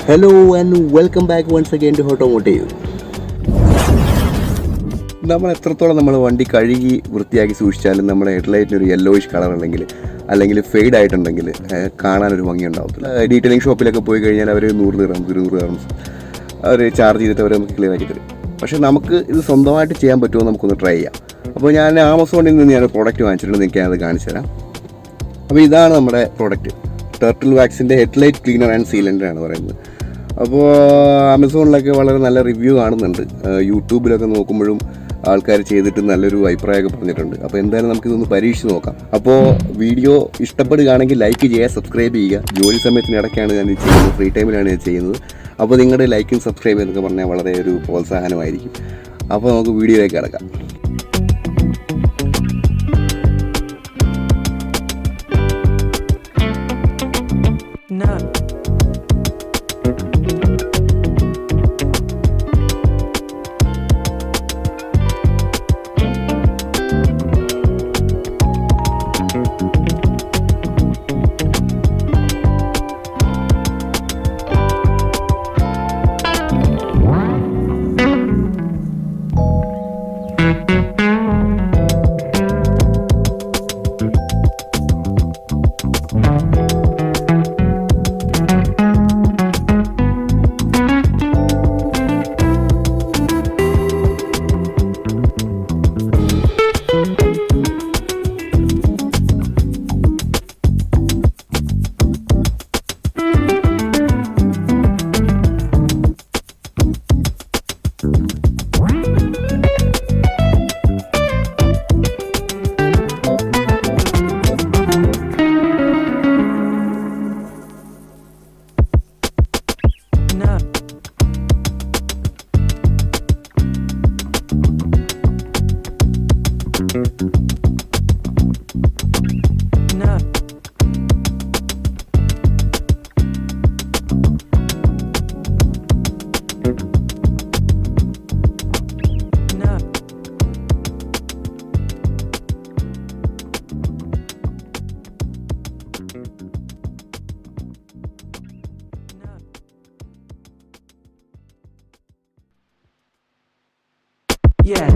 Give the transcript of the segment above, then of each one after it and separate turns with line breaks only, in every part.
Hello and welcome back once again to Automotive. നമ്മൾ എത്രത്തോളം നമ്മൾ വണ്ടി കഴുകി വൃത്തിയാക്കി സൂക്ഷിച്ചാലും നമ്മുടെ ഹെഡ്ലൈറ്റിന് ഒരു യെല്ലോയിഷ് കളർ അല്ലെങ്കിൽ ഫെയ്ഡ് ആയിട്ടുണ്ടെങ്കിൽ കാണാനൊരു ഭംഗി ഉണ്ടാവത്തില്ല. ഡീറ്റെയിലിംഗ് ഷോപ്പിലൊക്കെ പോയി കഴിഞ്ഞാൽ അവർ 100 ദിർഹംസ് 200 ദിർഹംസ് അവർ ചാർജ് ചെയ്തിട്ട് അവർ നമുക്ക് ക്ലിയർ ആക്കി തരും. പക്ഷേ നമുക്ക് ഇത് സ്വന്തമായിട്ട് ചെയ്യാൻ പറ്റുമോ നമുക്കൊന്ന് ട്രൈ ചെയ്യാം. അപ്പോൾ ഞാൻ ആമസോണിൽ നിന്ന് ഞാൻ പ്രോഡക്റ്റ് വാങ്ങിച്ചിട്ടുണ്ട്, നിങ്ങൾക്ക് അത് കാണിച്ചു തരാം. അപ്പോൾ ഇതാണ് നമ്മുടെ പ്രോഡക്റ്റ്, ടർട്ടിൽ വാക്സിൻ്റെ ഹെഡ്ലൈറ്റ് ക്ലീനർ ആൻഡ് സീലൻ്റ് ആണ് പറയുന്നത്. അപ്പോൾ ആമസോണിലൊക്കെ വളരെ നല്ല റിവ്യൂ കാണുന്നുണ്ട്, യൂട്യൂബിലൊക്കെ നോക്കുമ്പോഴും ആൾക്കാർ ചെയ്തിട്ട് നല്ലൊരു അഭിപ്രായമൊക്കെ പറഞ്ഞിട്ടുണ്ട്. അപ്പോൾ എന്തായാലും നമുക്കിതൊന്ന് പരീക്ഷിച്ച് നോക്കാം. അപ്പോൾ വീഡിയോ ഇഷ്ടപ്പെടുകയാണെങ്കിൽ ലൈക്ക് ചെയ്യുക, സബ്സ്ക്രൈബ് ചെയ്യുക. ജോലി സമയത്തിനിടയ്ക്കാണ് ഞാൻ ചെയ്യുന്നത്, ഫ്രീ ടൈമിലാണ് ഞാൻ ചെയ്യുന്നത്. അപ്പോൾ നിങ്ങളുടെ ലൈക്കും സബ്സ്ക്രൈബ് എന്നൊക്കെ പറഞ്ഞാൽ വളരെ ഒരു പ്രോത്സാഹനമായിരിക്കും. അപ്പോൾ നമുക്ക് വീഡിയോയിലേക്ക് കിടക്കാം.
Yeah.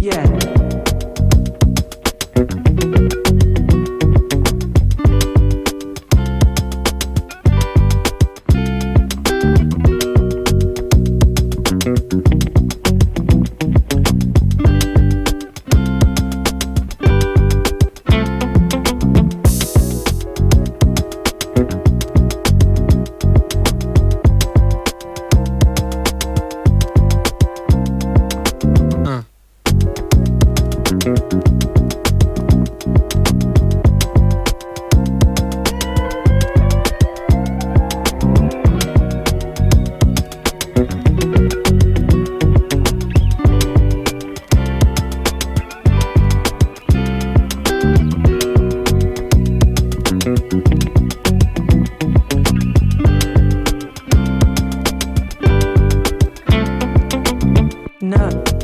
Yeah. No.